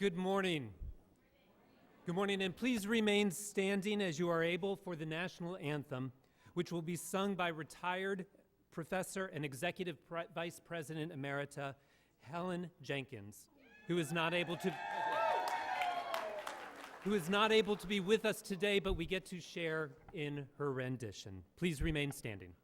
Good morning. Good morning, and please remain standing as you are able for the national anthem, which will be sung by retired Professor and Executive Vice President Emerita Helen Jenkins, who is not able to be with us today, but we get to share in her rendition. Please remain standing.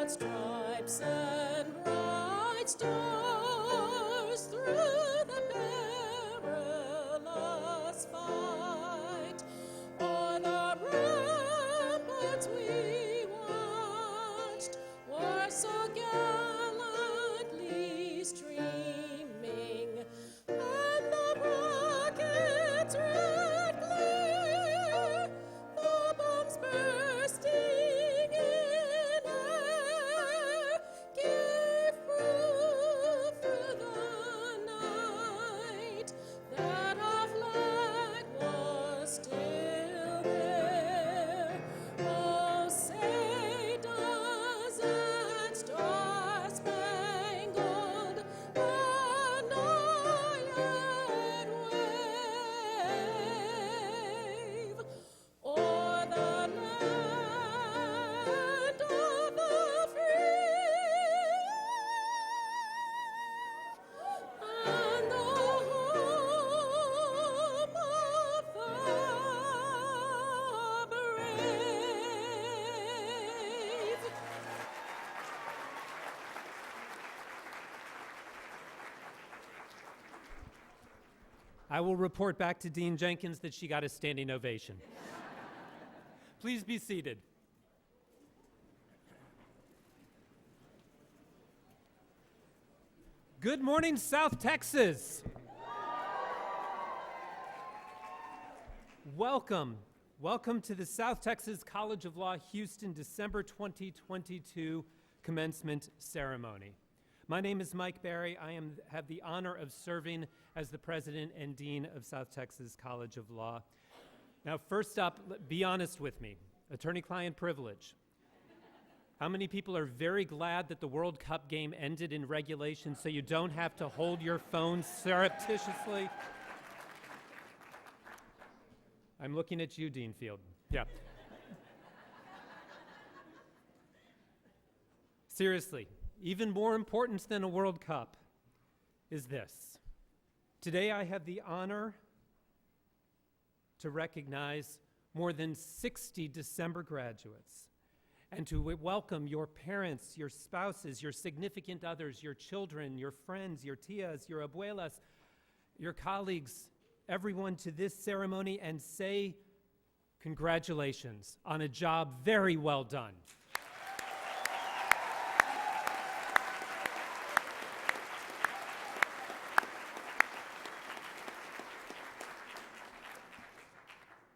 Stripes and bright stars through the perilous fight, o'er the ramparts we watched were so gallantly streaming, and the rockets' red glare, the bombs bursting I will report back to Dean Jenkins that she got a standing ovation. Please be seated. Good morning, South Texas. Welcome. Welcome to the South Texas College of Law Houston December 2022 commencement ceremony. My name is Mike Barry. I have the honor of serving as the president and dean of South Texas College of Law. Now, first up, be honest with me. Attorney-client privilege. How many people are very glad that the World Cup game ended in regulation so you don't have to hold your phone surreptitiously? I'm looking at you, Dean Field. Yeah. Seriously. Even more important than a World Cup is this. Today I have the honor to recognize more than 60 December graduates and to welcome your parents, your spouses, your significant others, your children, your friends, your tias, your abuelas, your colleagues, everyone to this ceremony and say congratulations on a job very well done.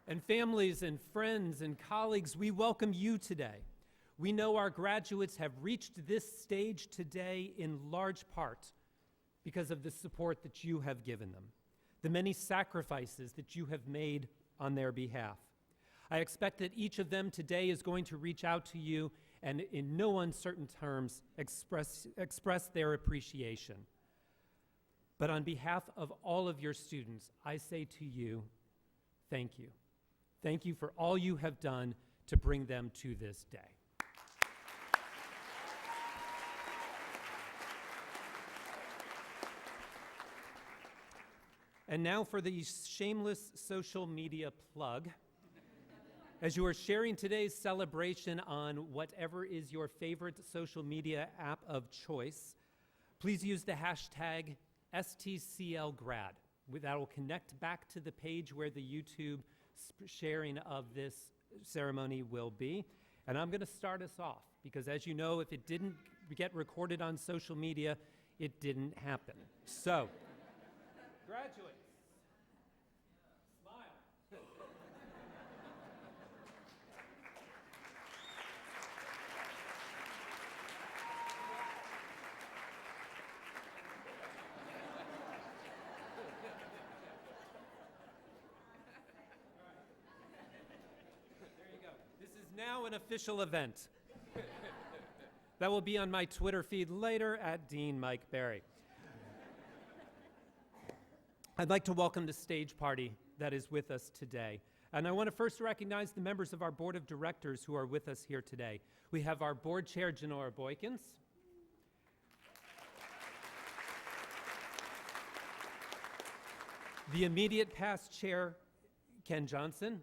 And families and friends and colleagues, we welcome you today. We know our graduates have reached this stage today in large part because of the support that you have given them, the many sacrifices that you have made on their behalf. I expect that each of them today is going to reach out to you and in no uncertain terms express their appreciation. But on behalf of all of your students, I say to you, thank you. Thank you for all you have done to bring them to this day. And now for the shameless social media plug. As you are sharing today's celebration on whatever is your favorite social media app of choice, please use the hashtag STCLGrad. That will connect back to the page where the YouTube sharing of this ceremony will be. And I'm going to start us off because, as you know, if it didn't get recorded on social media, it didn't happen. So, graduates, smile. There you go. This is now an official event. That will be on my Twitter feed later at Dean Mike Berry. I'd like to welcome the stage party that is with us today. And I want to first recognize the members of our board of directors who are with us here today. We have our board chair, Janora Boykins. The immediate past chair, Ken Johnson.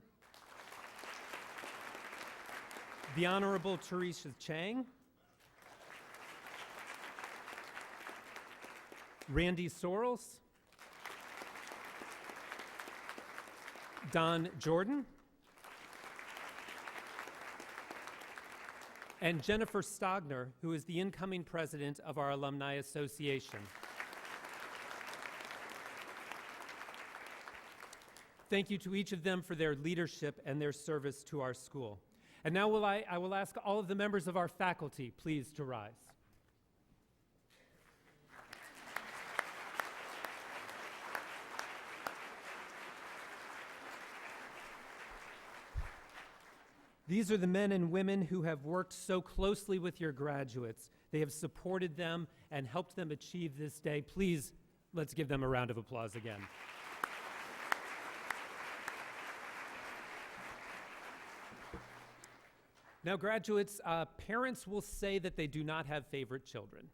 The Honorable Teresa Chang. Randy Sorrells, Don Jordan, and Jennifer Stogner, who is the incoming president of our Alumni Association. Thank you to each of them for their leadership and their service to our school. And now I will ask all of the members of our faculty, please, to rise. These are the men and women who have worked so closely with your graduates. They have supported them and helped them achieve this day. Please, let's give them a round of applause again. Now, graduates, parents will say that they do not have favorite children.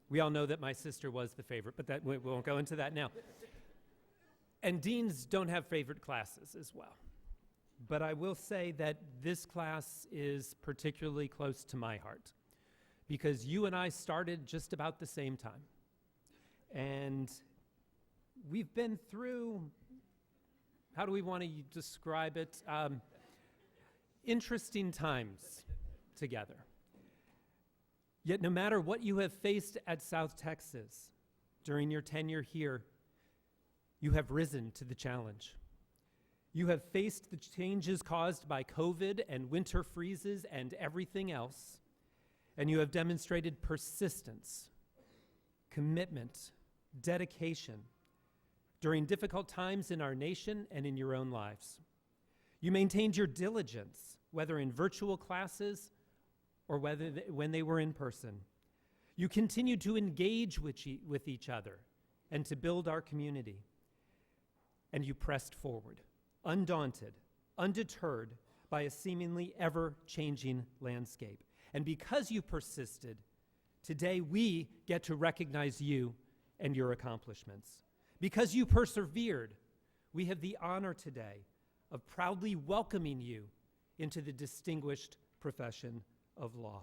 We all know that my sister was the favorite, but we won't go into that now. And deans don't have favorite classes as well. But I will say that this class is particularly close to my heart because you and I started just about the same time. And we've been through, how do we want to describe it? Interesting times together. Yet no matter what you have faced at South Texas during your tenure here, you have risen to the challenge. You have faced the changes caused by COVID and winter freezes and everything else, and you have demonstrated persistence, commitment, dedication during difficult times in our nation and in your own lives. You maintained your diligence, whether in virtual classes or when they were in person. You continued to engage with each other and to build our community. And you pressed forward, undaunted, undeterred by a seemingly ever-changing landscape. And because you persisted, today we get to recognize you and your accomplishments. Because you persevered, we have the honor today of proudly welcoming you into the distinguished profession of law.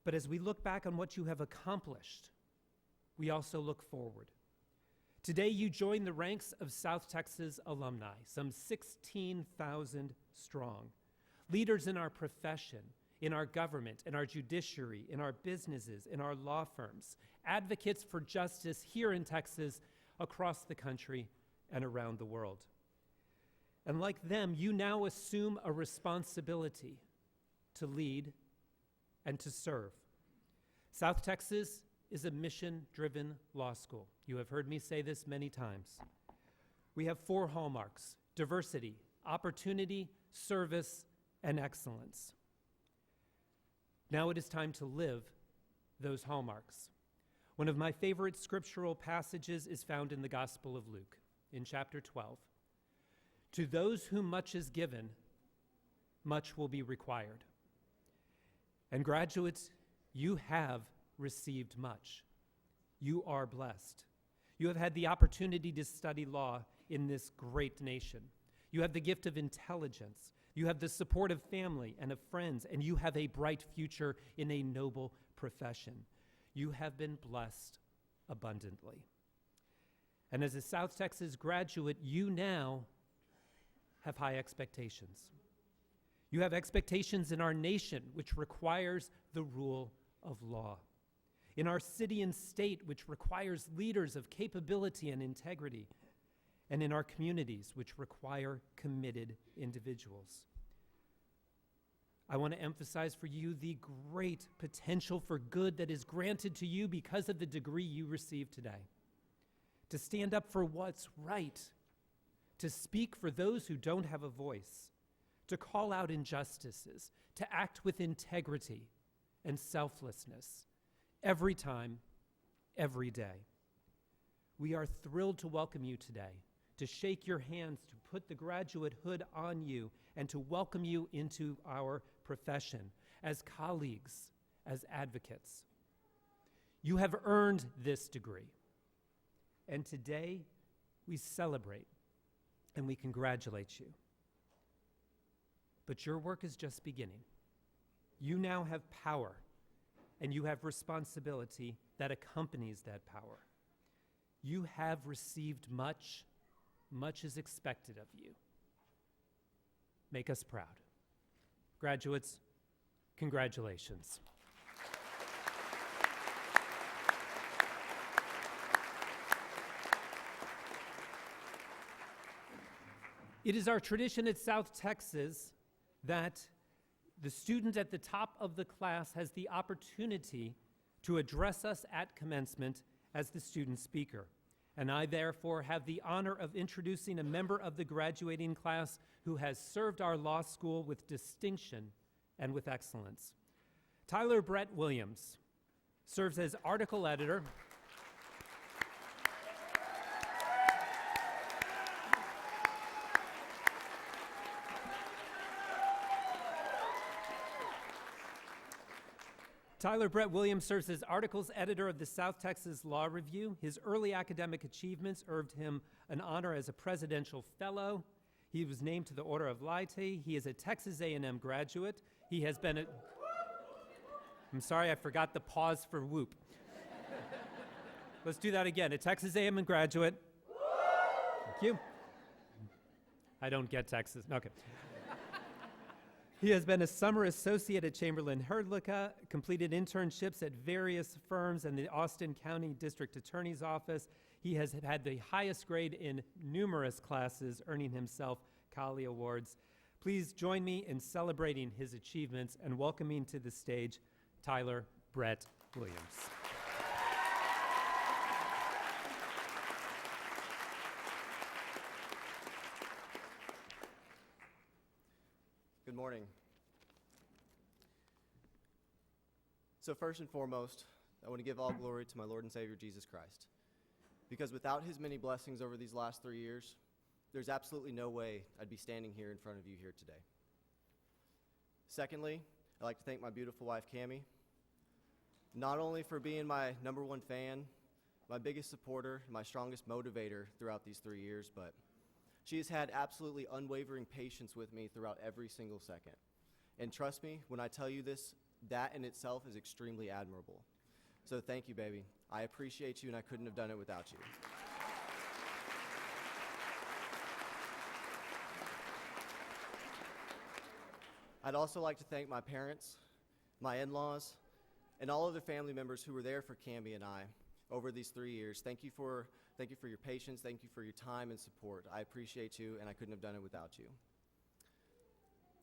But as we look back on what you have accomplished, we also look forward. Today, you join the ranks of South Texas alumni, some 16,000 strong, leaders in our profession, in our government, in our judiciary, in our businesses, in our law firms, advocates for justice here in Texas, across the country, and around the world. And like them, you now assume a responsibility to lead and to serve. South Texas is a mission-driven law school. You have heard me say this many times. We have 4 hallmarks: diversity, opportunity, service, and excellence. Now it is time to live those hallmarks. One of my favorite scriptural passages is found in the Gospel of Luke, in chapter 12. To those whom much is given, much will be required. And graduates, you have received much. You are blessed. You have had the opportunity to study law in this great nation. You have the gift of intelligence. You have the support of family and of friends, and you have a bright future in a noble profession. You have been blessed abundantly. And as a South Texas graduate, you now have high expectations. You have expectations in our nation, which requires the rule of law, in our city and state, which requires leaders of capability and integrity, and in our communities, which require committed individuals. I want to emphasize for you the great potential for good that is granted to you because of the degree you receive today. To stand up for what's right, to speak for those who don't have a voice, to call out injustices, to act with integrity and selflessness every time, every day. We are thrilled to welcome you today, to shake your hands, to put the graduate hood on you, and to welcome you into our profession as colleagues, as advocates. You have earned this degree, and today we celebrate and we congratulate you. But your work is just beginning. You now have power, and you have responsibility that accompanies that power. You have received much. Much is expected of you. Make us proud. Graduates, congratulations. It is our tradition at South Texas that the student at the top of the class has the opportunity to address us at commencement as the student speaker. And I therefore have the honor of introducing a member of the graduating class who has served our law school with distinction and with excellence. Tyler Brett Williams serves as article editor. Tyler Brett Williams serves as articles editor of the South Texas Law Review. His early academic achievements earned him an honor as a presidential fellow. He was named to the Order of Laity. He is a Texas A&M graduate. He has been I'm sorry, I forgot the pause for whoop. Let's do that again. A Texas A&M graduate. Thank you. I don't get Texas. Okay. He has been a summer associate at Chamberlain Herdlicka, completed internships at various firms and the Austin County District Attorney's Office. He has had the highest grade in numerous classes, earning himself Colley Awards. Please join me in celebrating his achievements and welcoming to the stage Tyler Brett Williams. Good morning. So first and foremost, I want to give all glory to my Lord and Savior, Jesus Christ. Because without his many blessings over these last 3 years, there's absolutely no way I'd be standing here in front of you here today. Secondly, I'd like to thank my beautiful wife, Cammie, not only for being my #1 fan, my biggest supporter, and my strongest motivator throughout these 3 years, but she has had absolutely unwavering patience with me throughout every single second. And trust me, when I tell you this, that in itself is extremely admirable. So thank you, baby. I appreciate you, and I couldn't have done it without you. I'd also like to thank my parents, my in-laws, and all of the family members who were there for Cammie and I over these 3 years. Thank you for your patience. Thank you for your time and support. I appreciate you, and I couldn't have done it without you.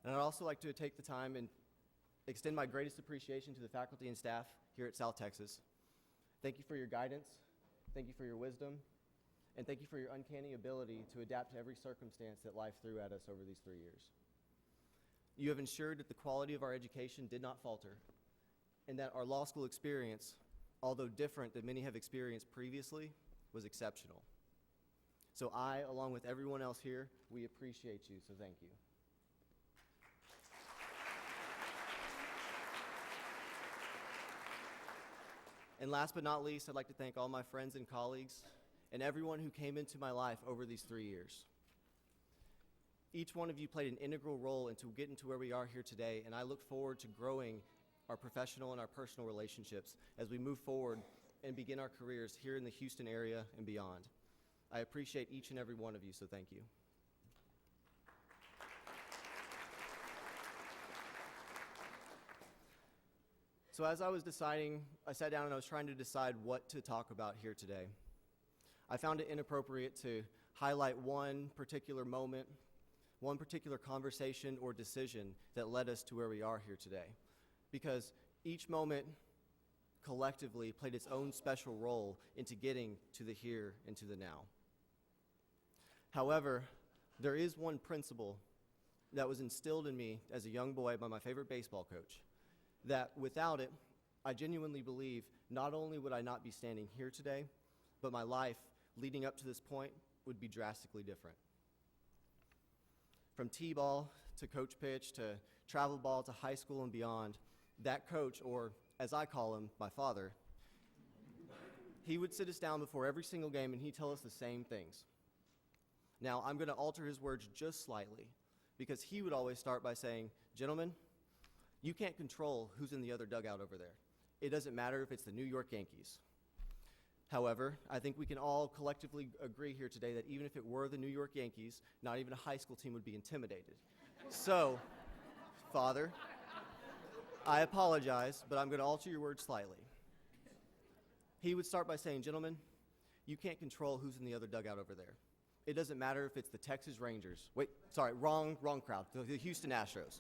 And I'd also like to take the time and extend my greatest appreciation to the faculty and staff here at South Texas. Thank you for your guidance. Thank you for your wisdom. And thank you for your uncanny ability to adapt to every circumstance that life threw at us over these 3 years. You have ensured that the quality of our education did not falter, and that our law school experience, although different than many have experienced previously, was exceptional. So I, along with everyone else here, we appreciate you, so thank you. And last but not least, I'd like to thank all my friends and colleagues and everyone who came into my life over these 3 years. Each one of you played an integral role into getting to where we are here today, and I look forward to growing our professional and our personal relationships as we move forward and begin our careers here in the Houston area and beyond. I appreciate each and every one of you, so thank you. So as I was deciding, I sat down and I was trying to decide what to talk about here today. I found it inappropriate to highlight one particular moment, one particular conversation or decision that led us to where we are here today, because each moment collectively played its own special role into getting to the here and to the now. However, there is one principle that was instilled in me as a young boy by my favorite baseball coach, that without it, I genuinely believe not only would I not be standing here today, but my life leading up to this point would be drastically different. From t-ball to coach pitch to travel ball to high school and beyond, that coach, or as I call him, my father, he would sit us down before every single game and he'd tell us the same things. Now, I'm going to alter his words just slightly, because he would always start by saying, "Gentlemen, you can't control who's in the other dugout over there. It doesn't matter if it's the New York Yankees." However, I think we can all collectively agree here today that even if it were the New York Yankees, not even a high school team would be intimidated. So, Father, I apologize, but I'm going to alter your words slightly. He would start by saying, "Gentlemen, you can't control who's in the other dugout over there. It doesn't matter if it's the Texas Rangers." Wait, sorry, wrong crowd. The Houston Astros.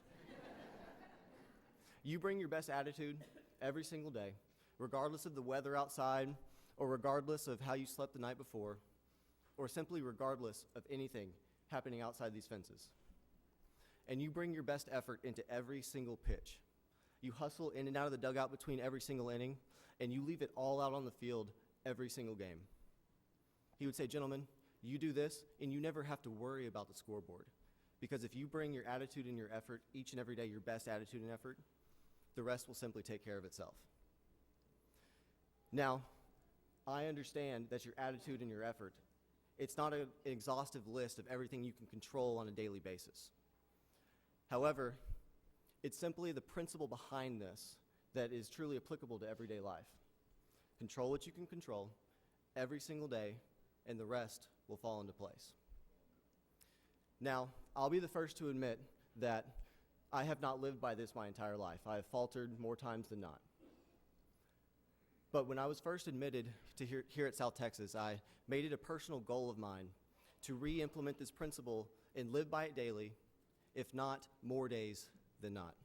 You bring your best attitude every single day, regardless of the weather outside, or regardless of how you slept the night before, or simply regardless of anything happening outside these fences. And you bring your best effort into every single pitch. You hustle in and out of the dugout between every single inning, and you leave it all out on the field every single game. He would say, "Gentlemen, you do this, and you never have to worry about the scoreboard. Because if you bring your attitude and your effort each and every day, your best attitude and effort, the rest will simply take care of itself." Now, I understand that your attitude and your effort, it's not an exhaustive list of everything you can control on a daily basis. However, it's simply the principle behind this that is truly applicable to everyday life. Control what you can control every single day, and the rest will fall into place. Now, I'll be the first to admit that I have not lived by this my entire life. I have faltered more times than not. But when I was first admitted to here at South Texas, I made it a personal goal of mine to re-implement this principle and live by it daily, if not more days than not.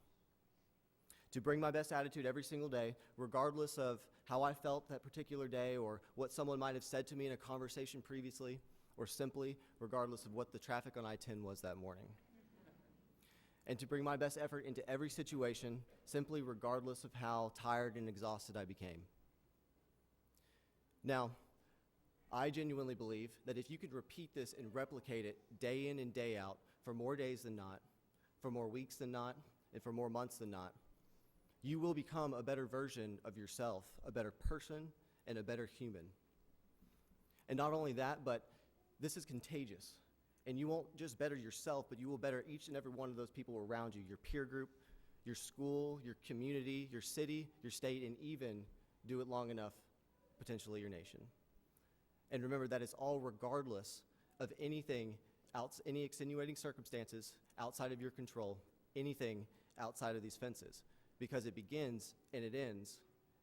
To bring my best attitude every single day, regardless of how I felt that particular day or what someone might have said to me in a conversation previously, or simply regardless of what the traffic on I-10 was that morning. And to bring my best effort into every situation, simply regardless of how tired and exhausted I became. Now, I genuinely believe that if you could repeat this and replicate it day in and day out for more days than not, for more weeks than not, and for more months than not, you will become a better version of yourself, a better person, and a better human. And not only that, but this is contagious. And you won't just better yourself, but you will better each and every one of those people around you, your peer group, your school, your community, your city, your state, and even do it long enough, potentially your nation. And remember, that is all regardless of anything else, any extenuating circumstances outside of your control, anything outside of these fences, because it begins and it ends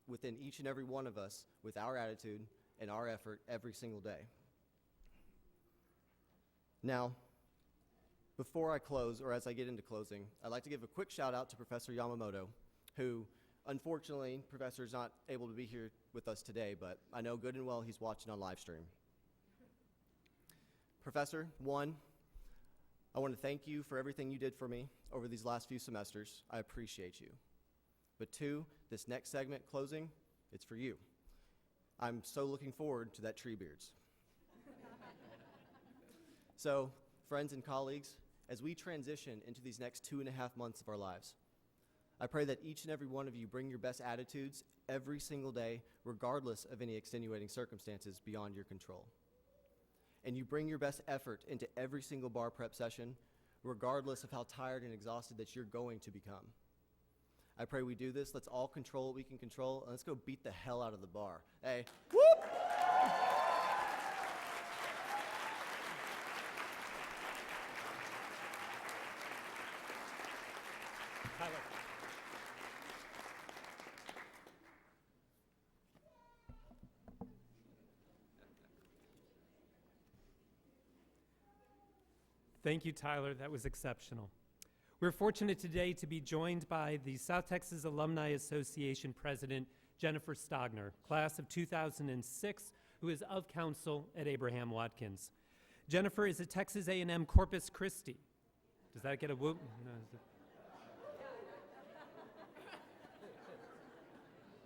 within each and every one of us with our attitude and our effort every single day. Now, before I close, or as I get into closing, I'd like to give a quick shout out to Professor Yamamoto, who, unfortunately, Professor is not able to be here with us today, but I know good and well he's watching on live stream. Professor, one, I want to thank you for everything you did for me over these last few semesters. I appreciate you. But two, this next segment, closing, it's for you. I'm so looking forward to that tree beards. So, friends and colleagues, as we transition into these next 2.5 months of our lives, I pray that each and every one of you bring your best attitudes every single day, regardless of any extenuating circumstances beyond your control. And you bring your best effort into every single bar prep session, regardless of how tired and exhausted that you're going to become. I pray we do this. Let's all control what we can control, and let's go beat the hell out of the bar. Hey, whoop! Tyler. Thank you, Tyler. That was exceptional. We're fortunate today to be joined by the South Texas Alumni Association President, Jennifer Stogner, class of 2006, who is of counsel at Abraham Watkins. Jennifer is at Texas A&M Corpus Christi. Does that get a whoop? No,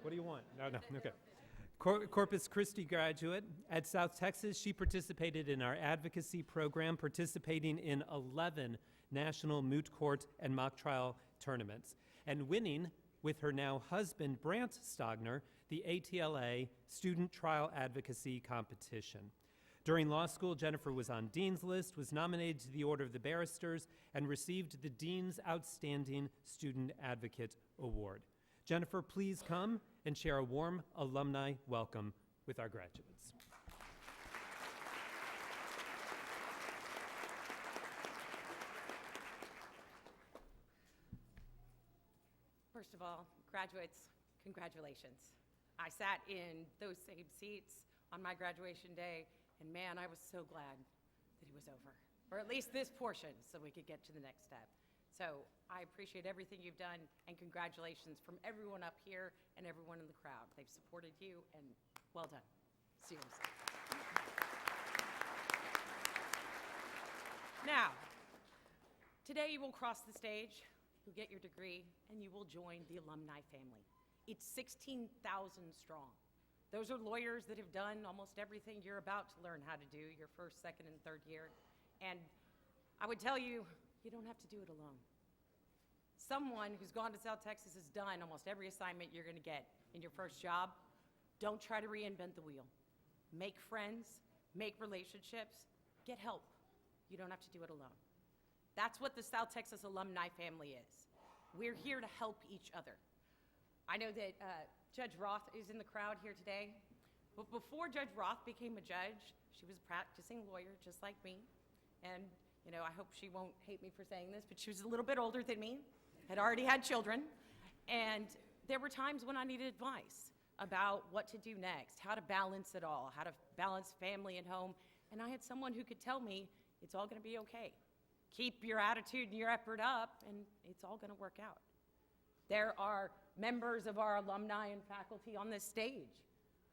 what do you want? No, okay. Corpus Christi graduate. At South Texas, she participated in our advocacy program, participating in 11 national moot court and mock trial tournaments, and winning with her now husband, Brant Stogner, the ATLA Student Trial Advocacy Competition. During law school, Jennifer was on Dean's List, was nominated to the Order of the Barristers, and received the Dean's Outstanding Student Advocate Award. Jennifer, please come and share a warm alumni welcome with our graduates. First of all, graduates, congratulations. I sat in those same seats on my graduation day, and man, I was so glad that it was over, or at least this portion, so we could get to the next step. So I appreciate everything you've done, and congratulations from everyone up here and everyone in the crowd. They've supported you, and well done. Seriously. Now, today you will cross the stage, you'll get your degree, and you will join the alumni family. It's 16,000 strong. Those are lawyers that have done almost everything you're about to learn how to do your first, second, and third year. And I would tell you, you don't have to do it alone. Someone who's gone to South Texas has done almost every assignment you're going to get in your first job. Don't try to reinvent the wheel. Make friends, make relationships, get help. You don't have to do it alone. That's what the South Texas alumni family is. We're here to help each other. I know that Judge Roth is in the crowd here today, but before Judge Roth became a judge, she was a practicing lawyer just like me. And you know, I hope she won't hate me for saying this, but she was a little bit older than me, had already had children, and there were times when I needed advice about what to do next, how to balance it all, how to balance family and home, and I had someone who could tell me, it's all gonna be okay. Keep your attitude and your effort up, and it's all gonna work out. There are members of our alumni and faculty on this stage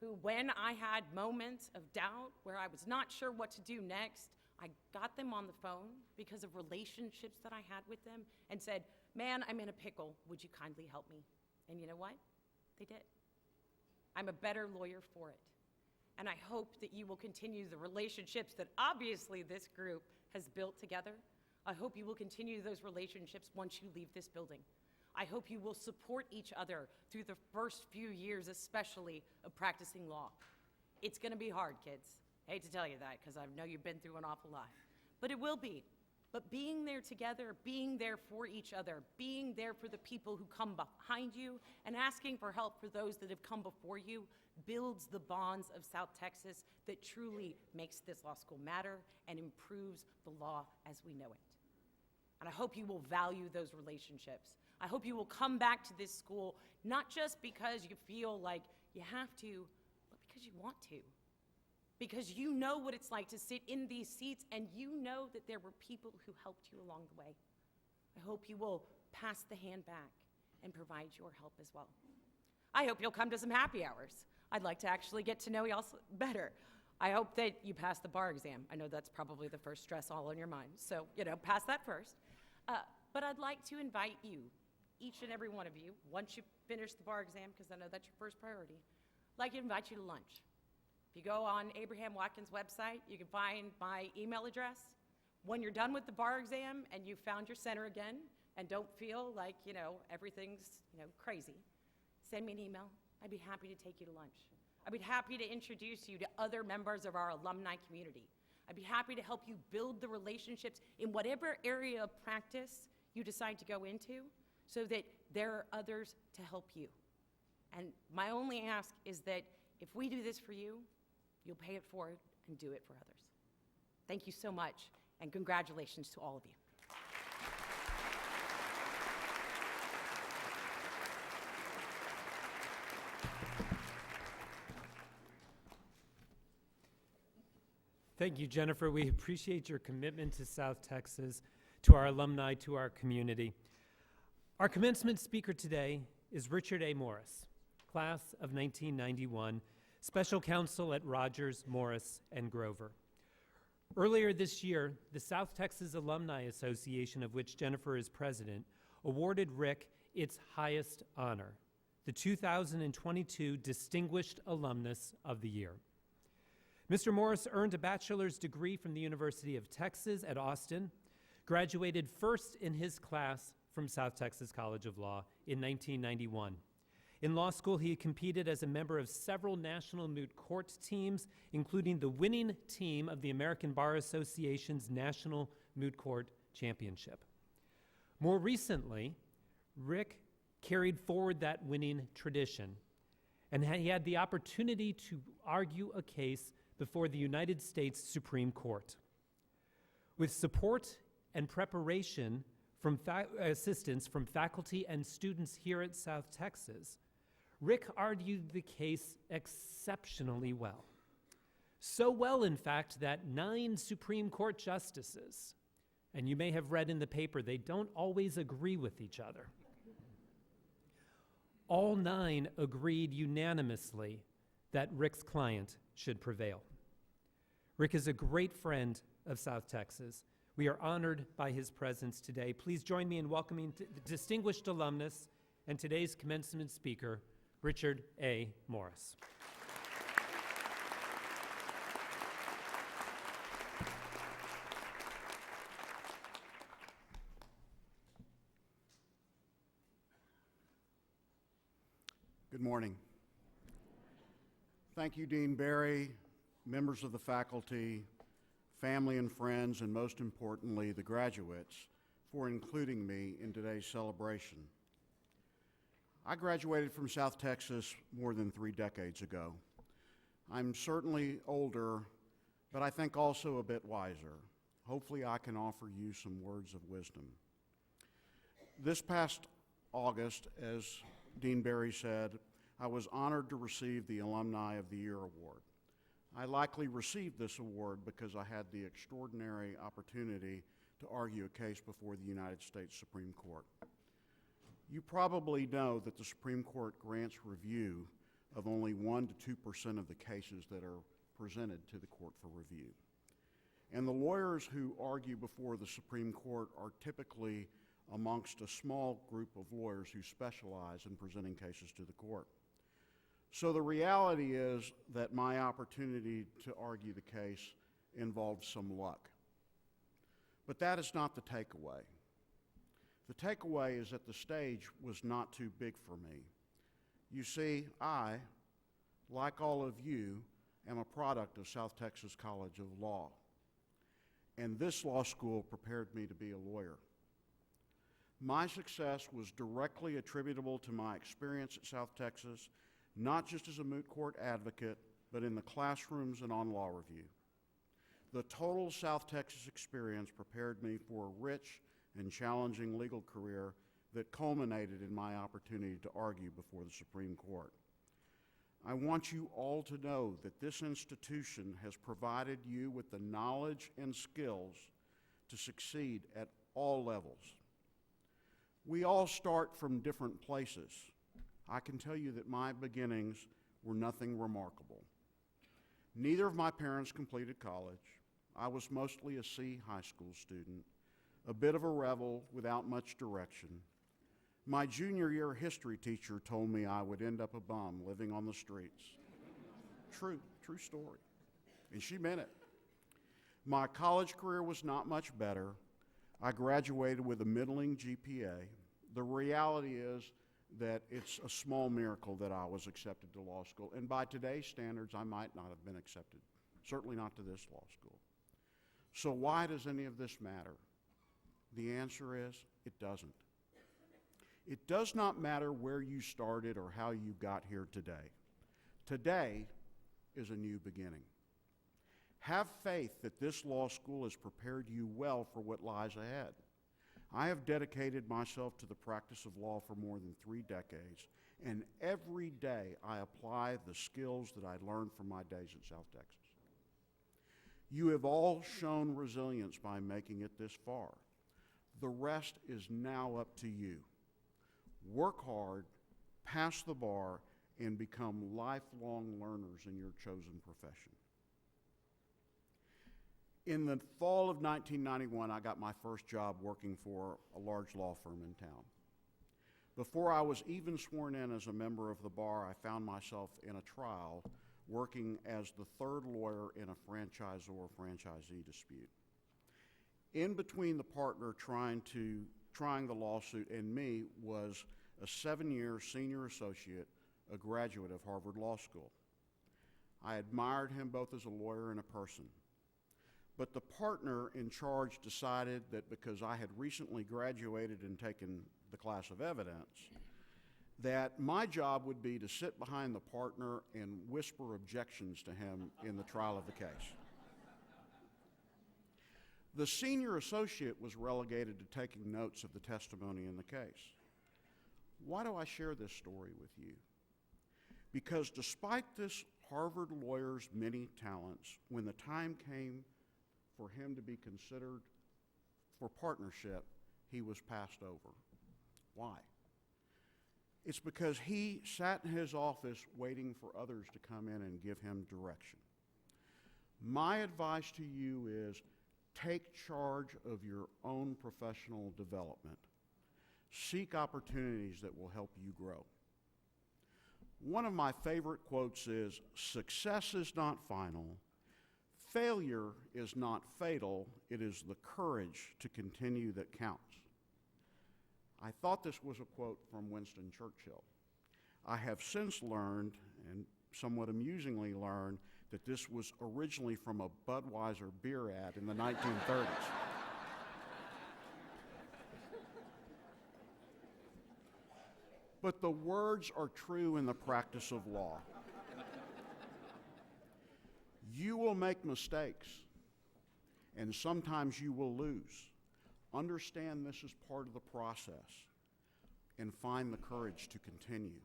who, when I had moments of doubt where I was not sure what to do next, I got them on the phone because of relationships that I had with them and said, man, I'm in a pickle, would you kindly help me? And you know what? They did. I'm a better lawyer for it. And I hope that you will continue the relationships that obviously this group has built together. I hope you will continue those relationships once you leave this building. I hope you will support each other through the first few years, especially of practicing law. It's gonna be hard, kids. I hate to tell you that, because I know you've been through an awful lot. But it will be. But being there together, being there for each other, being there for the people who come behind you, and asking for help for those that have come before you, builds the bonds of South Texas that truly makes this law school matter and improves the law as we know it. And I hope you will value those relationships. I hope you will come back to this school, not just because you feel like you have to, but because you want to. Because you know what it's like to sit in these seats, and you know that there were people who helped you along the way. I hope you will pass the hand back and provide your help as well. I hope you'll come to some happy hours. I'd like to actually get to know y'all better. I hope that you pass the bar exam. I know that's probably the first stress all on your mind, so, pass that first. But I'd like to invite you, each and every one of you, once you finish the bar exam, because I know that's your first priority, I'd like to invite you to lunch. If you go on Abraham Watkins' website, you can find my email address. When you're done with the bar exam and you've found your center again and don't feel like, everything's, crazy, send me an email. I'd be happy to take you to lunch. I'd be happy to introduce you to other members of our alumni community. I'd be happy to help you build the relationships in whatever area of practice you decide to go into so that there are others to help you. And my only ask is that if we do this for you, you'll pay it forward and do it for others. Thank you so much, and congratulations to all of you. Thank you, Jennifer. We appreciate your commitment to South Texas, to our alumni, to our community. Our commencement speaker today is Richard A. Morris, class of 1991, special counsel at Rogers, Morris, and Grover. Earlier this year, the South Texas Alumni Association, of which Jennifer is president, awarded Rick its highest honor, the 2022 Distinguished Alumnus of the Year. Mr. Morris earned a bachelor's degree from the University of Texas at Austin, graduated first in his class from South Texas College of Law in 1991. In law school, he competed as a member of several national moot court teams, including the winning team of the American Bar Association's National Moot Court Championship. More recently, Rick carried forward that winning tradition, and he had the opportunity to argue a case before the United States Supreme Court. With support and preparation from assistance from faculty and students here at South Texas, Rick argued the case exceptionally well. So well, in fact, that 9 Supreme Court justices, and you may have read in the paper, they don't always agree with each other. All 9 agreed unanimously that Rick's client should prevail. Rick is a great friend of South Texas. We are honored by his presence today. Please join me in welcoming the distinguished alumnus and today's commencement speaker, Richard A. Morris. Good morning. Thank you, Dean Barry, members of the faculty, family and friends, and most importantly, the graduates, for including me in today's celebration. I graduated from South Texas more than 3 decades ago. I'm certainly older, but I think also a bit wiser. Hopefully I can offer you some words of wisdom. This past August, as Dean Barry said, I was honored to receive the Alumni of the Year award. I likely received this award because I had the extraordinary opportunity to argue a case before the United States Supreme Court. You probably know that the Supreme Court grants review of only 1% to 2% of the cases that are presented to the court for review. And the lawyers who argue before the Supreme Court are typically amongst a small group of lawyers who specialize in presenting cases to the court. So the reality is that my opportunity to argue the case involved some luck. But that is not the takeaway. The takeaway is that the stage was not too big for me. You see, I, like all of you, am a product of South Texas College of Law. And this law school prepared me to be a lawyer. My success was directly attributable to my experience at South Texas, not just as a moot court advocate, but in the classrooms and on law review. The total South Texas experience prepared me for a rich and challenging legal career that culminated in my opportunity to argue before the Supreme Court. I want you all to know that this institution has provided you with the knowledge and skills to succeed at all levels. We all start from different places. I can tell you that my beginnings were nothing remarkable. Neither of my parents completed college. I was mostly a C high school student, a bit of a rebel without much direction. My junior year history teacher told me I would end up a bum living on the streets. True story. And she meant it. My college career was not much better. I graduated with a middling GPA. The reality is that it's a small miracle that I was accepted to law school. And by today's standards, I might not have been accepted, certainly not to this law school. So why does any of this matter? The answer is, it doesn't. It does not matter where you started or how you got here today. Today is a new beginning. Have faith that this law school has prepared you well for what lies ahead. I have dedicated myself to the practice of law for more than 3 decades, and every day I apply the skills that I learned from my days at South Texas. You have all shown resilience by making it this far. The rest is now up to you. Work hard, pass the bar, and become lifelong learners in your chosen profession. In the fall of 1991, I got my first job working for a large law firm in town. Before I was even sworn in as a member of the bar, I found myself in a trial working as the third lawyer in a franchisor-franchisee dispute. In between the partner trying the lawsuit and me was a 7-year senior associate, a graduate of Harvard Law School. I admired him both as a lawyer and a person. But the partner in charge decided that because I had recently graduated and taken the class of evidence, that my job would be to sit behind the partner and whisper objections to him in the trial of the case. The senior associate was relegated to taking notes of the testimony in the case. Why do I share this story with you? Because despite this Harvard lawyer's many talents, when the time came for him to be considered for partnership, he was passed over. Why? It's because he sat in his office waiting for others to come in and give him direction. My advice to you is take charge of your own professional development. Seek opportunities that will help you grow. One of my favorite quotes is, "Success is not final. Failure is not fatal. It is the courage to continue that counts." I thought this was a quote from Winston Churchill. I have since learned, and somewhat amusingly learned, that this was originally from a Budweiser beer ad in the 1930s. But the words are true in the practice of law. You will make mistakes, and sometimes you will lose. Understand this is part of the process, and find the courage to continue.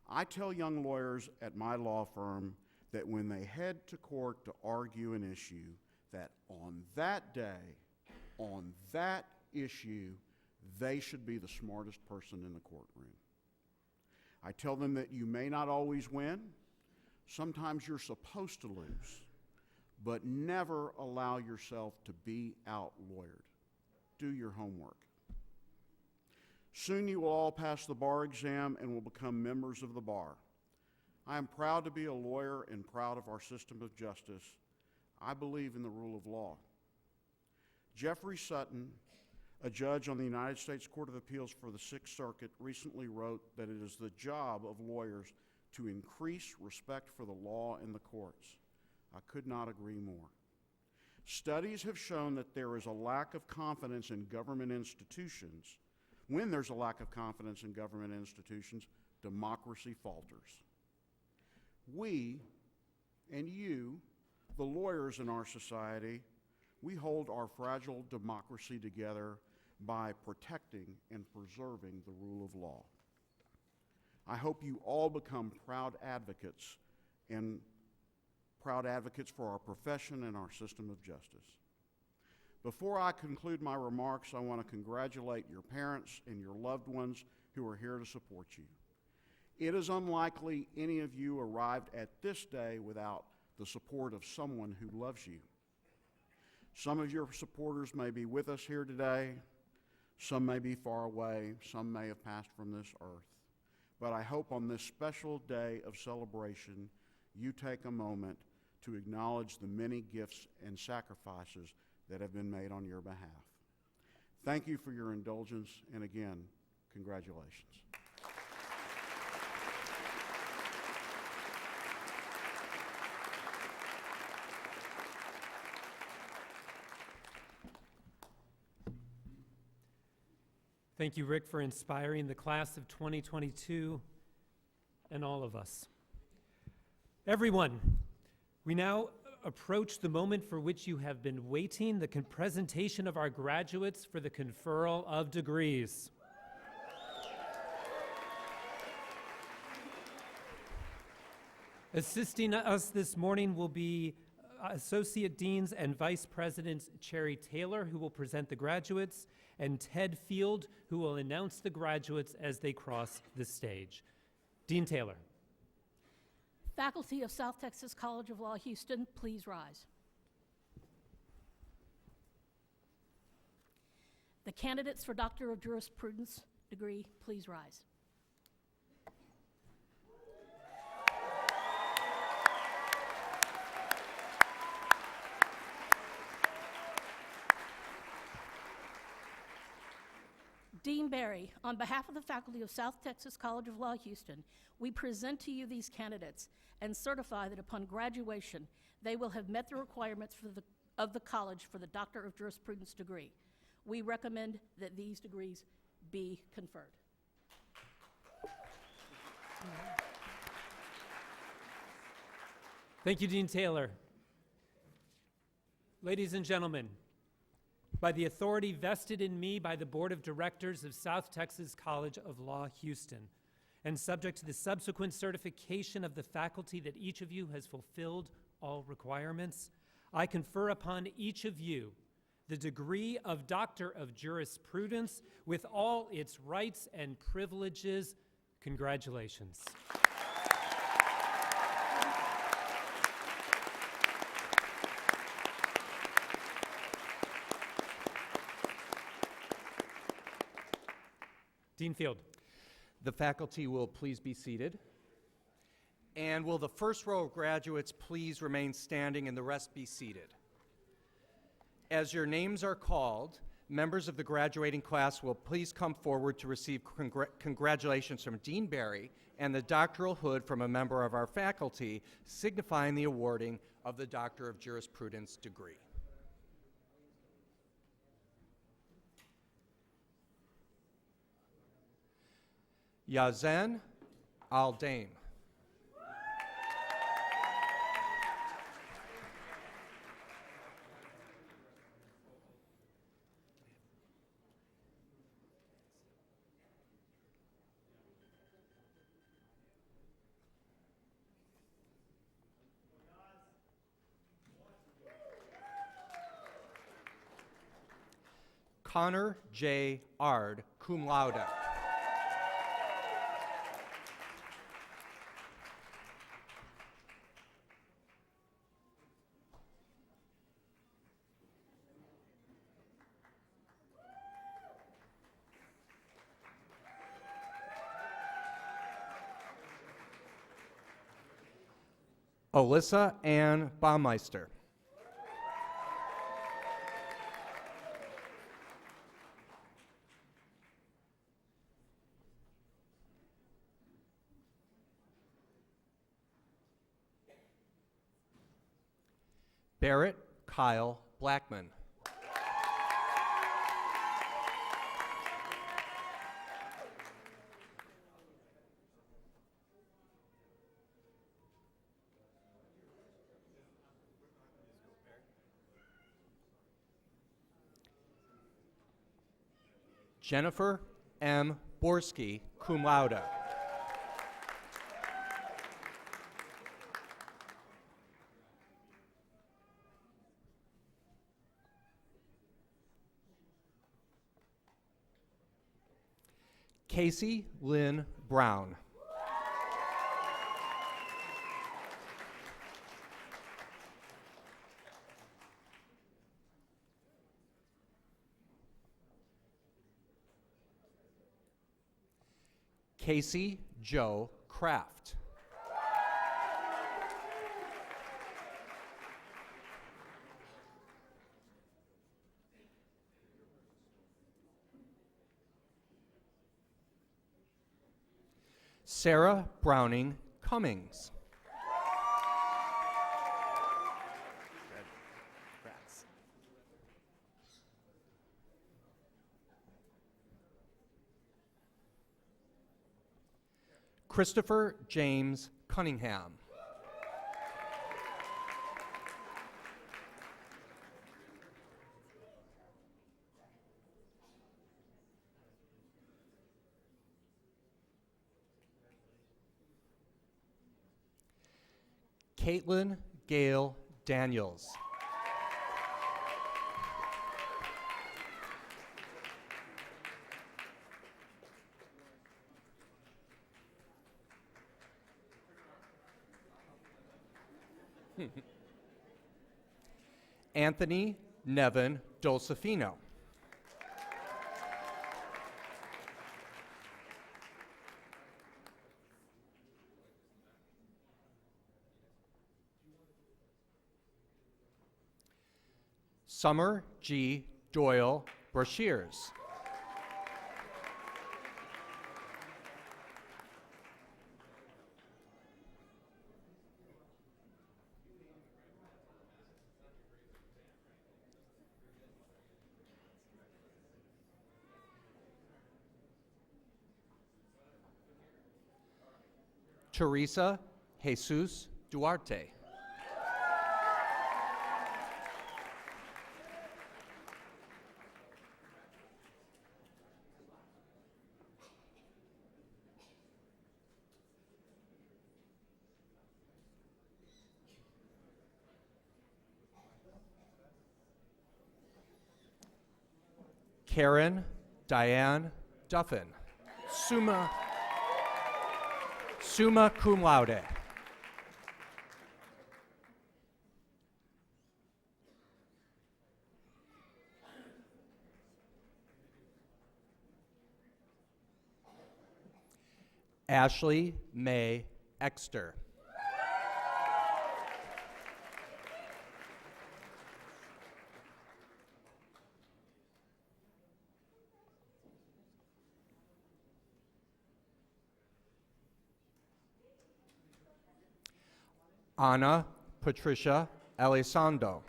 I tell young lawyers at my law firm that when they head to court to argue an issue, that on that day, on that issue, they should be the smartest person in the courtroom. I tell them that you may not always win. Sometimes you're supposed to lose, but never allow yourself to be out-lawyered. Do your homework. Soon you will all pass the bar exam and will become members of the bar. I am proud to be a lawyer and proud of our system of justice. I believe in the rule of law. Jeffrey Sutton, a judge on the United States Court of Appeals for the Sixth Circuit, recently wrote that it is the job of lawyers to increase respect for the law in the courts. I could not agree more. Studies have shown that there is a lack of confidence in government institutions. When there's a lack of confidence in government institutions, democracy falters. We, and you, the lawyers in our society, we hold our fragile democracy together by protecting and preserving the rule of law. I hope you all become proud advocates for our profession and our system of justice. Before I conclude my remarks, I want to congratulate your parents and your loved ones who are here to support you. It is unlikely any of you arrived at this day without the support of someone who loves you. Some of your supporters may be with us here today, some may be far away, some may have passed from this earth. But I hope on this special day of celebration, you take a moment to acknowledge the many gifts and sacrifices that have been made on your behalf. Thank you for your indulgence, and again, congratulations. Thank you, Rick, for inspiring the class of 2022 and all of us. Everyone, we now approach the moment for which you have been waiting, the presentation of our graduates for the conferral of degrees. Assisting us this morning will be Associate Deans and Vice Presidents Cherry Taylor, who will present the graduates, and Ted Field, who will announce the graduates as they cross the stage. Dean Taylor. Faculty of South Texas College of Law, Houston, please rise. The candidates for Doctor of Jurisprudence degree, please rise. Dean Barry, on behalf of the faculty of South Texas College of Law, Houston, we present to you these candidates and certify that upon graduation, they will have met the requirements of the college for the Doctor of Jurisprudence degree. We recommend that these degrees be conferred. Thank you, Dean Taylor. Ladies and gentlemen, by the authority vested in me by the Board of Directors of South Texas College of Law, Houston, and subject to the subsequent certification of the faculty that each of you has fulfilled all requirements, I confer upon each of you the degree of Doctor of Jurisprudence with all its rights and privileges. Congratulations. Dean Field. The faculty will please be seated. And will the first row of graduates please remain standing and the rest be seated? As your names are called, members of the graduating class will please come forward to receive congratulations from Dean Barry and the doctoral hood from a member of our faculty, signifying the awarding of the Doctor of Jurisprudence degree. Yazen Al-Daim. Connor J. Ard, cum laude. Alyssa Ann Baumeister. Barrett Kyle Blackman. Jennifer M. Borski, cum laude. Casey Lynn Brown. Casey Joe Kraft. Sarah Browning Cummings. Christopher James Cunningham. Caitlin Gail Daniels. Anthony Nevin Dolcefino. Summer G. Doyle Brashears. Teresa Jesus Duarte. Karen Diane Duffin, summa cum laude. Ashley May Exter. Ana Patricia Elizondo.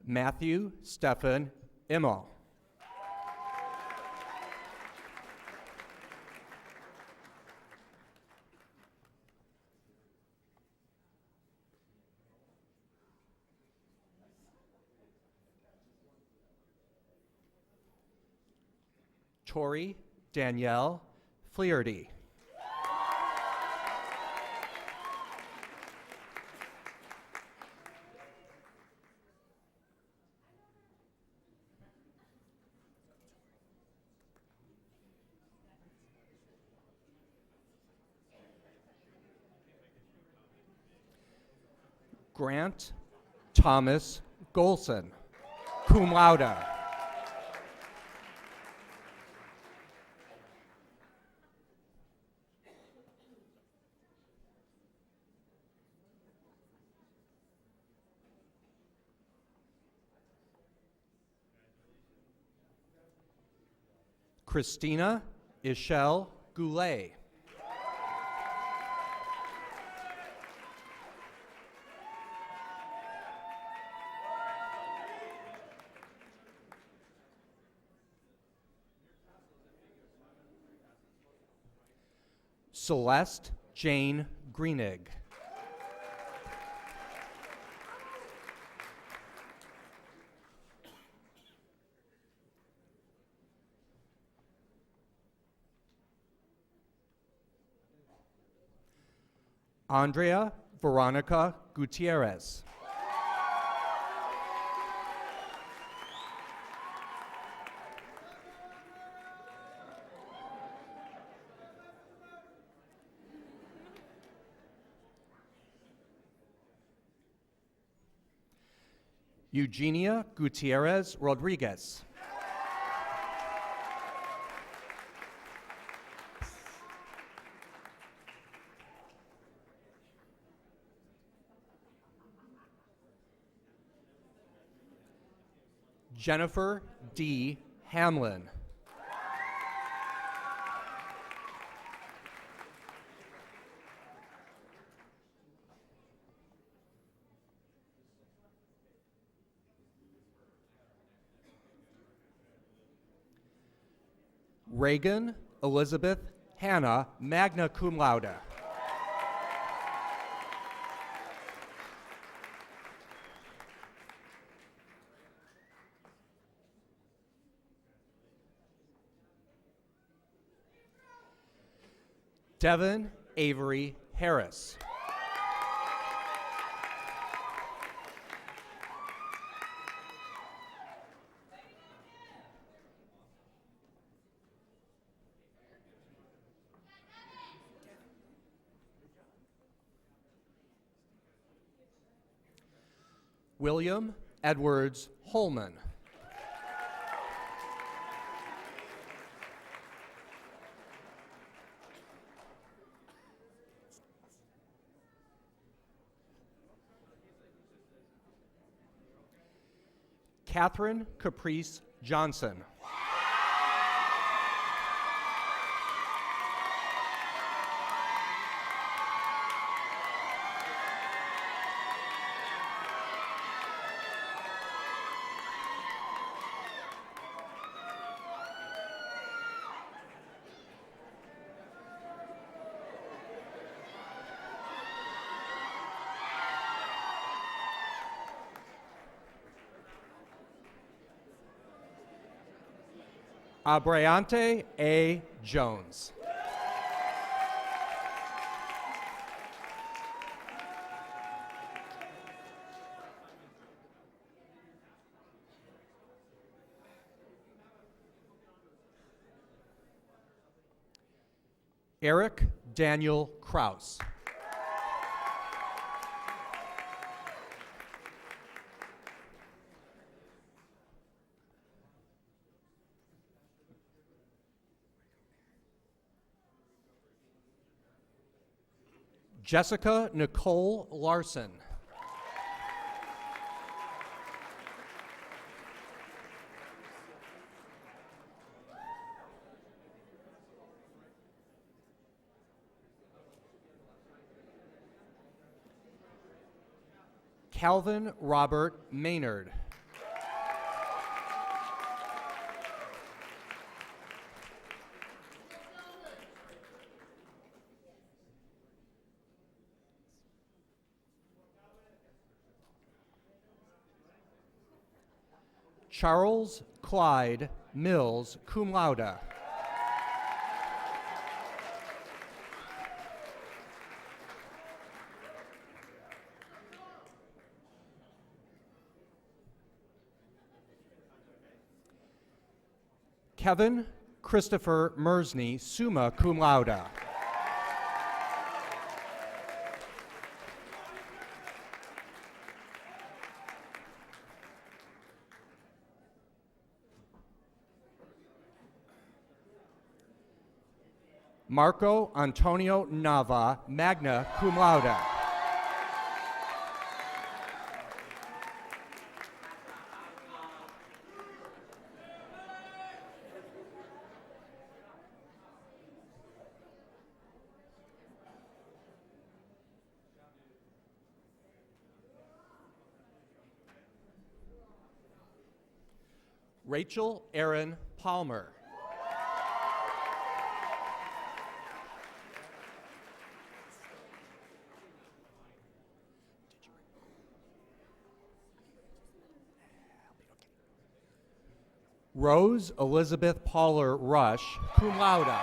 Matthew Stephen Immel. Tori Danielle Flearty. Grant Thomas Golson, cum laude. Christina Ishelle Goulet. Celeste Jane Greenig. Andrea Veronica Gutierrez. Eugenia Gutierrez Rodriguez. Jennifer D. Hamlin. Reagan Elizabeth Hannah, magna cum laude. Devin Avery Harris. William Edwards Holman. Catherine Caprice Johnson. Abreante A. Jones. Eric Daniel Kraus. Jessica Nicole Larson. Calvin Robert Maynard. Charles Clyde Mills, cum laude. Kevin Christopher Mersney, summa cum laude. Marco Antonio Nava, magna cum laude. Rachel Erin Palmer. Rose Elizabeth Pauler Rush, cum laude.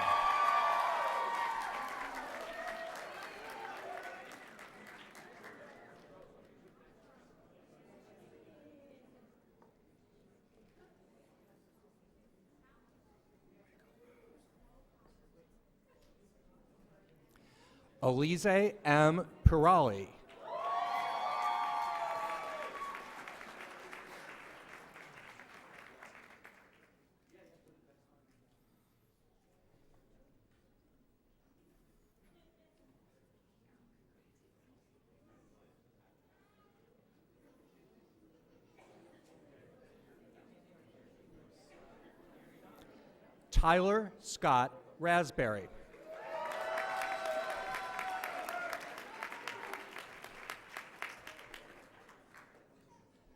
Elise M. Pirali. Tyler Scott Raspberry.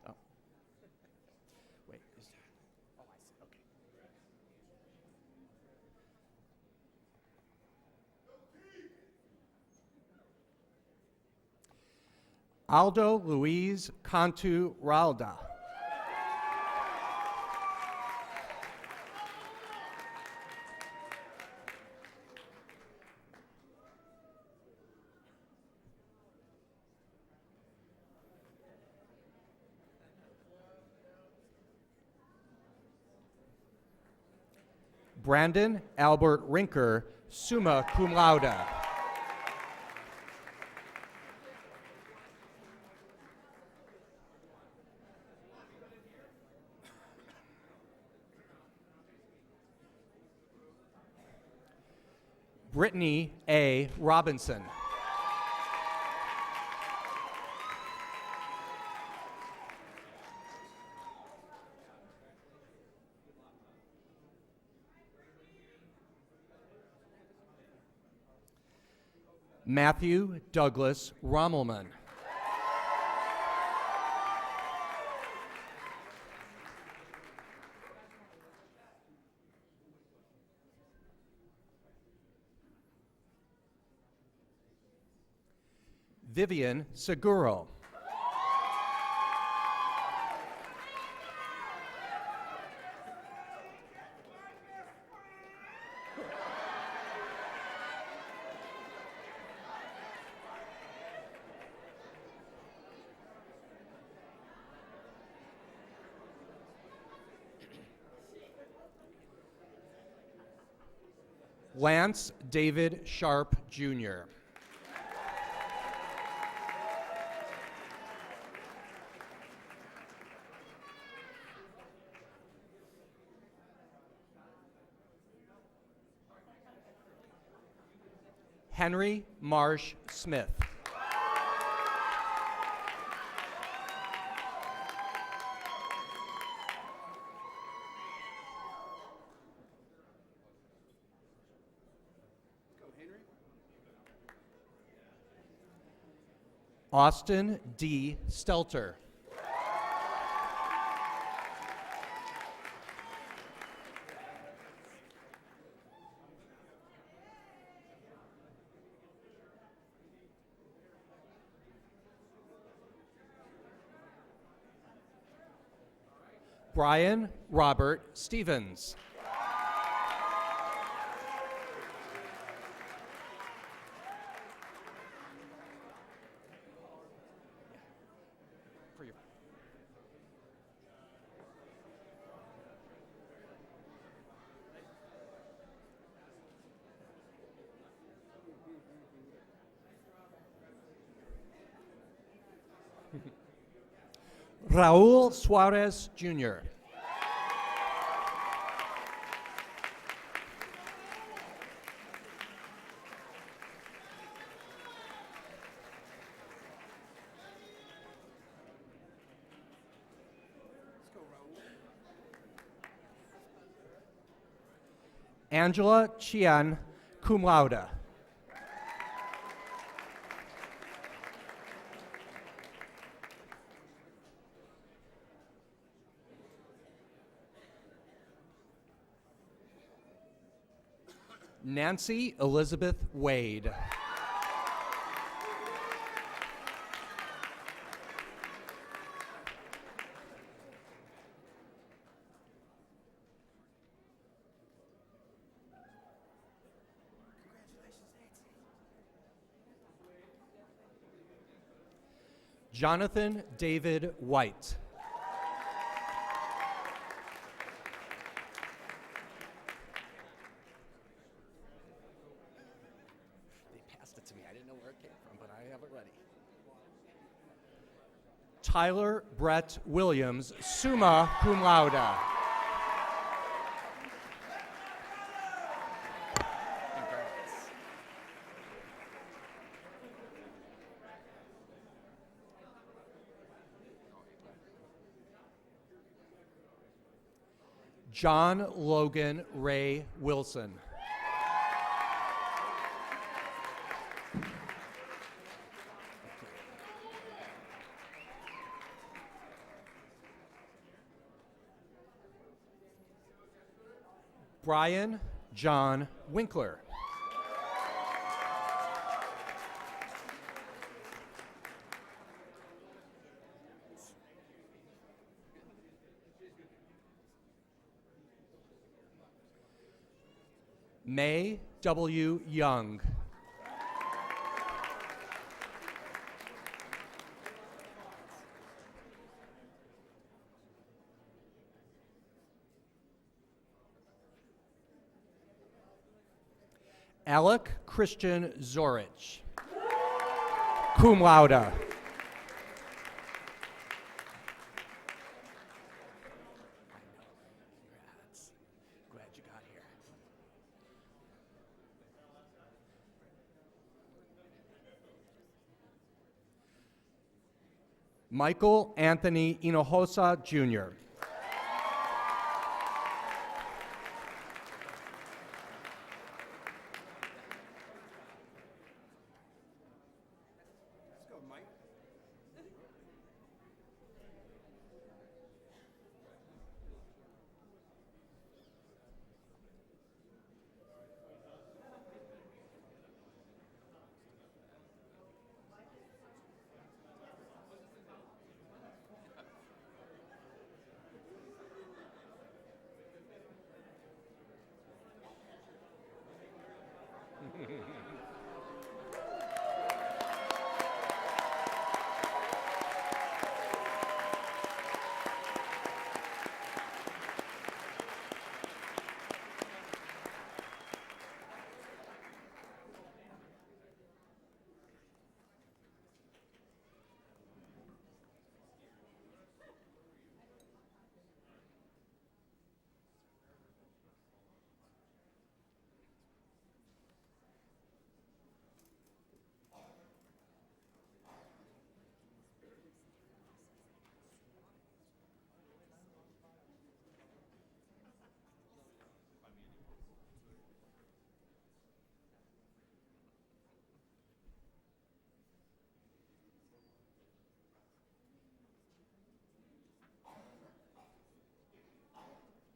Oh. Wait, is there? Oh, I see. Okay. Aldo Luis Cantu Ralda. Brandon Albert Rinker, summa cum laude. Brittany A. Robinson. Matthew Douglas Rommelman. Vivian Seguro. Lance David Sharp, Jr. Henry Marsh Smith. Austin D. Stelter. Brian Robert Stevens. Raul Suarez, Jr. Angela Chian, cum laude. Nancy Elizabeth Wade. Jonathan David White. They passed it to me. I didn't know where it came from, but I have it ready. Tyler Brett Williams, summa cum laude. John Logan Ray Wilson. Brian John Winkler. May W. Young. Alec Christian Zorich, cum laude. Let's glad you got here. Michael Anthony Hinojosa, Jr.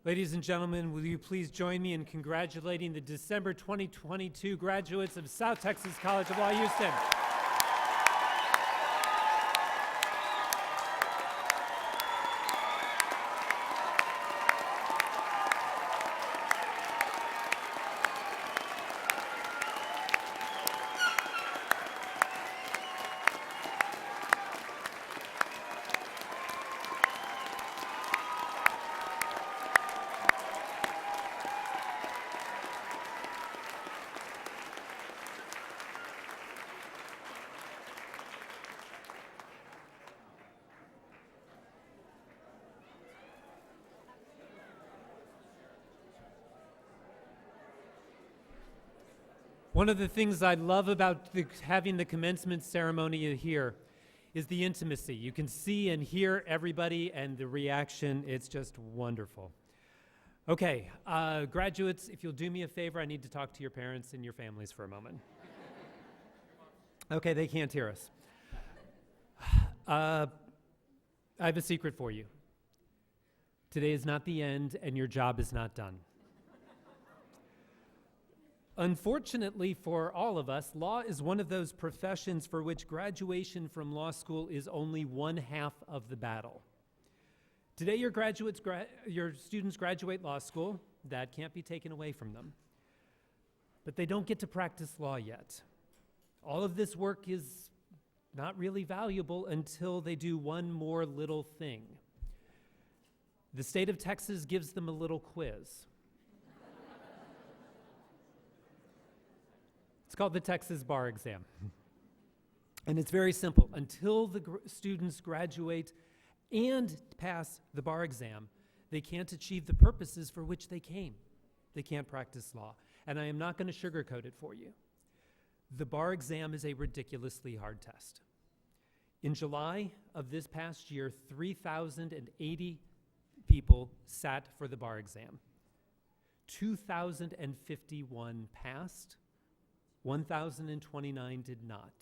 Ladies and gentlemen, will you please join me in congratulating the December 2022 graduates of South Texas College of Law, Houston. One of the things I love about having the commencement ceremony here is the intimacy. You can see and hear everybody and the reaction. It's just wonderful. Okay, graduates, if you'll do me a favor, I need to talk to your parents and your families for a moment. Okay, they can't hear us. I have a secret for you. Today is not the end, and your job is not done. Unfortunately for all of us, law is one of those professions for which graduation from law school is only one half of the battle. Today your students graduate law school. That can't be taken away from them. But they don't get to practice law yet. All of this work is not really valuable until they do one more little thing. The state of Texas gives them a little quiz. It's called the Texas Bar Exam. And it's very simple. Until the students graduate and pass the bar exam, they can't achieve the purposes for which they came. They can't practice law. And I am not going to sugarcoat it for you. The bar exam is a ridiculously hard test. In July of this past year, 3,080 people sat for the bar exam. 2,051 passed. 1,029 did not.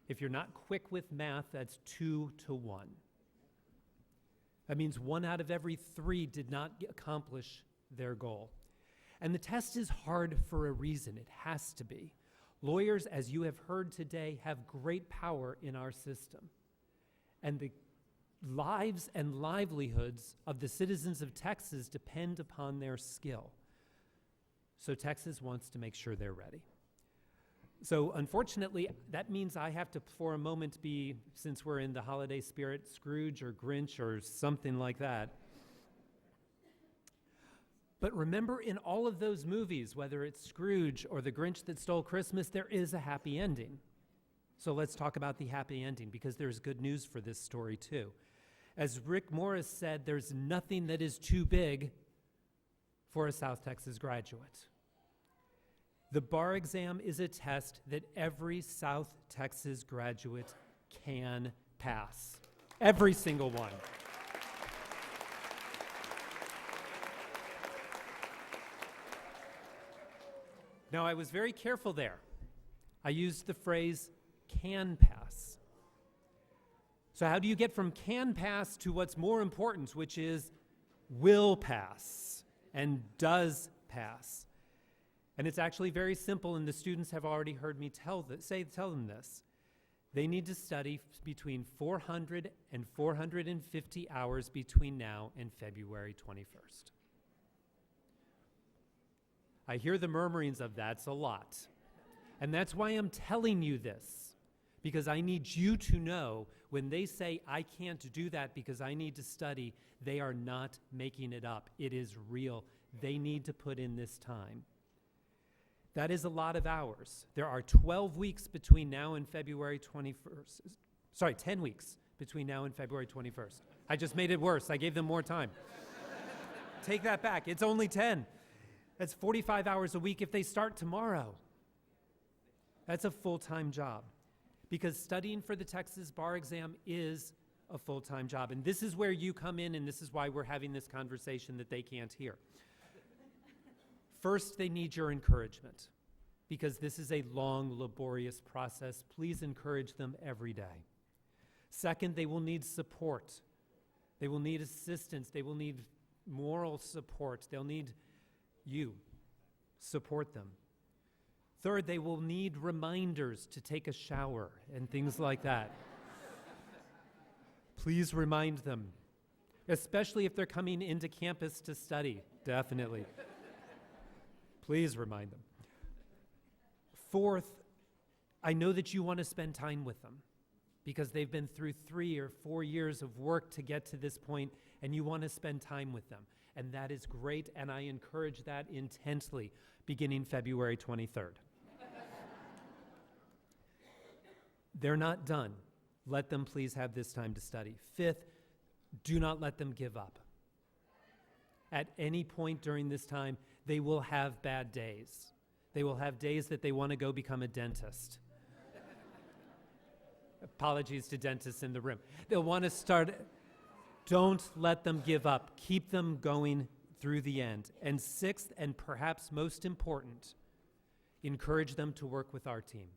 If you're not quick with math, that's 2 to 1. That means 1 out of every 3 did not accomplish their goal. And the test is hard for a reason. It has to be. Lawyers, as you have heard today, have great power in our system. And the lives and livelihoods of the citizens of Texas depend upon their skill. So Texas wants to make sure they're ready. So unfortunately, that means I have to, for a moment, be, since we're in the holiday spirit, Scrooge or Grinch or something like that. But remember, in all of those movies, whether it's Scrooge or The Grinch That Stole Christmas, there is a happy ending. So let's talk about the happy ending, because there's good news for this story too. As Rick Morris said, there's nothing that is too big for a South Texas graduate. The bar exam is a test that every South Texas graduate can pass. Every single one. Now, I was very careful there. I used the phrase can pass. So how do you get from can pass to what's more important, which is will pass and does pass? And it's actually very simple, and the students have already heard me tell them this. They need to study between 400 and 450 hours between now and February 21st. I hear the murmurings of that's a lot. And that's why I'm telling you this, because I need you to know when they say I can't do that because I need to study, they are not making it up. It is real. They need to put in this time. That is a lot of hours. There are 12 weeks between now and February 21st. Sorry, 10 weeks between now and February 21st. I just made it worse. I gave them more time. Take that back. It's only 10. That's 45 hours a week if they start tomorrow. That's a full-time job, because studying for the Texas bar exam is a full-time job. And this is where you come in, and this is why we're having this conversation that they can't hear. First, they need your encouragement, because this is a long, laborious process. Please encourage them every day. Second, they will need support. They will need assistance. They will need moral support. They'll need you. Support them. Third, they will need reminders to take a shower and things like that. Please remind them, especially if they're coming into campus to study, definitely. Please remind them. Fourth, I know that you want to spend time with them because they've been through 3 or 4 years of work to get to this point, and you want to spend time with them. And that is great, and I encourage that intensely beginning February 23rd. They're not done. Let them please have this time to study. Fifth, do not let them give up. At any point during this time, they will have bad days. They will have days that they want to go become a dentist. Apologies to dentists in the room. They'll want to start. Don't let them give up. Keep them going through the end. And sixth, and perhaps most important, encourage them to work with our team.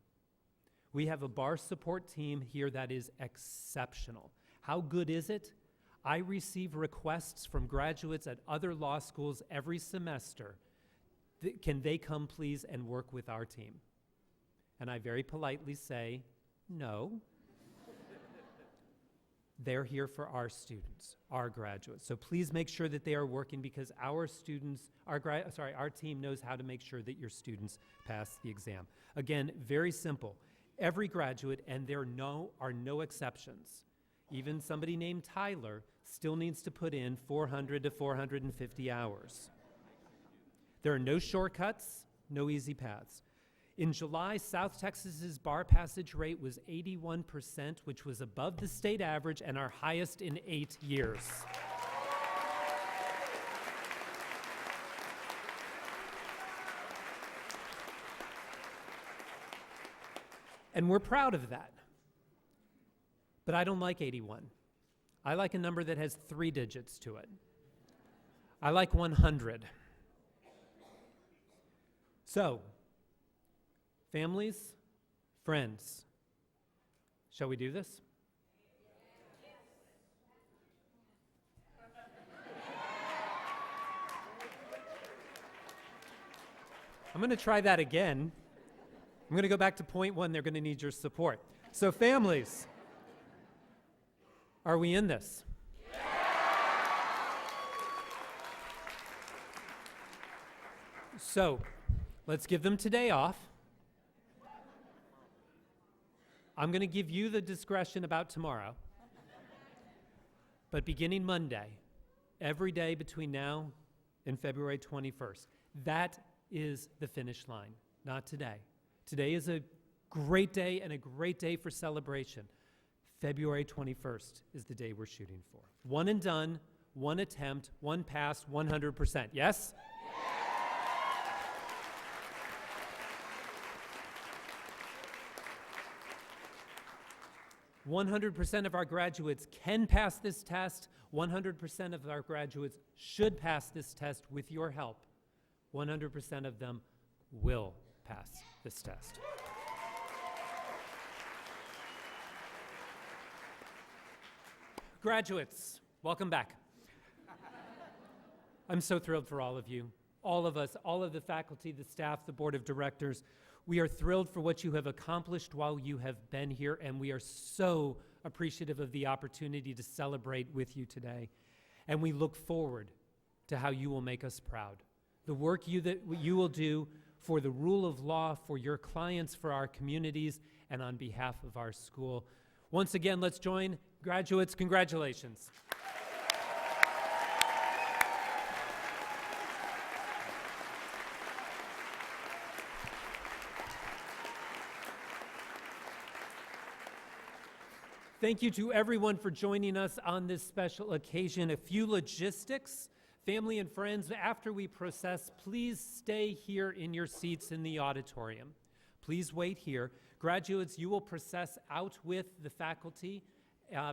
We have a bar support team here that is exceptional. How good is it? I receive requests from graduates at other law schools every semester. Can they come please and work with our team? And I very politely say, no. They're here for our students, our graduates. So please make sure that they are working, because our students, our team knows how to make sure that your students pass the exam. Again, very simple. Every graduate, and there are no exceptions, even somebody named Tyler still needs to put in 400 to 450 hours. There are no shortcuts, no easy paths. In July, South Texas's bar passage rate was 81%, which was above the state average and our highest in 8 years. And we're proud of that. But I don't like 81. I like a number that has 3 digits to it. I like 100. So, families, friends, shall we do this? I'm going to try that again. I'm going to go back to point 1. They're going to need your support. So families, are we in this? Yeah. So let's give them today off. I'm going to give you the discretion about tomorrow. But beginning Monday, every day between now and February 21st. That is the finish line, not today. Today is a great day and a great day for celebration. February 21st is the day we're shooting for. One and done, one attempt, one pass, 100%. Yes? 100% of our graduates can pass this test. 100% of our graduates should pass this test with your help. 100% of them will pass this test. Graduates, welcome back. I'm so thrilled for all of you, all of us, all of the faculty, the staff, the board of directors. We are thrilled for what you have accomplished while you have been here, and we are so appreciative of the opportunity to celebrate with you today. And we look forward to how you will make us proud. The work that you will do for the rule of law, for your clients, for our communities, and on behalf of our school. Once again, let's join graduates. Congratulations. Thank you to everyone for joining us on this special occasion. A few logistics. Family and friends, after we process, please stay here in your seats in the auditorium. Please wait here. Graduates, you will process out with the faculty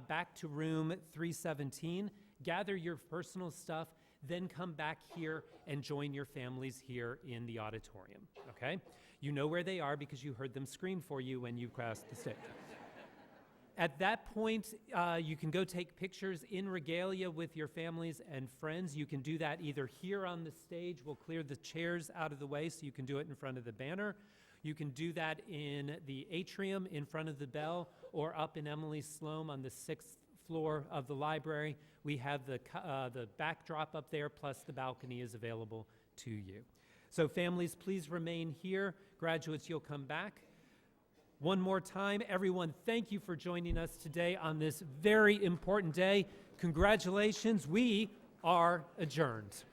back to room 317. Gather your personal stuff, then come back here and join your families here in the auditorium, okay? You know where they are because you heard them scream for you when you crossed the stage. At that point, you can go take pictures in regalia with your families and friends. You can do that either here on the stage. We'll clear the chairs out of the way so you can do it in front of the banner. You can do that in the atrium in front of the bell or up in Emily Sloan on the 6th floor of the library. We have the backdrop up there, plus the balcony is available to you. So families, please remain here. Graduates, you'll come back. One more time, everyone, thank you for joining us today on this very important day. Congratulations, we are adjourned.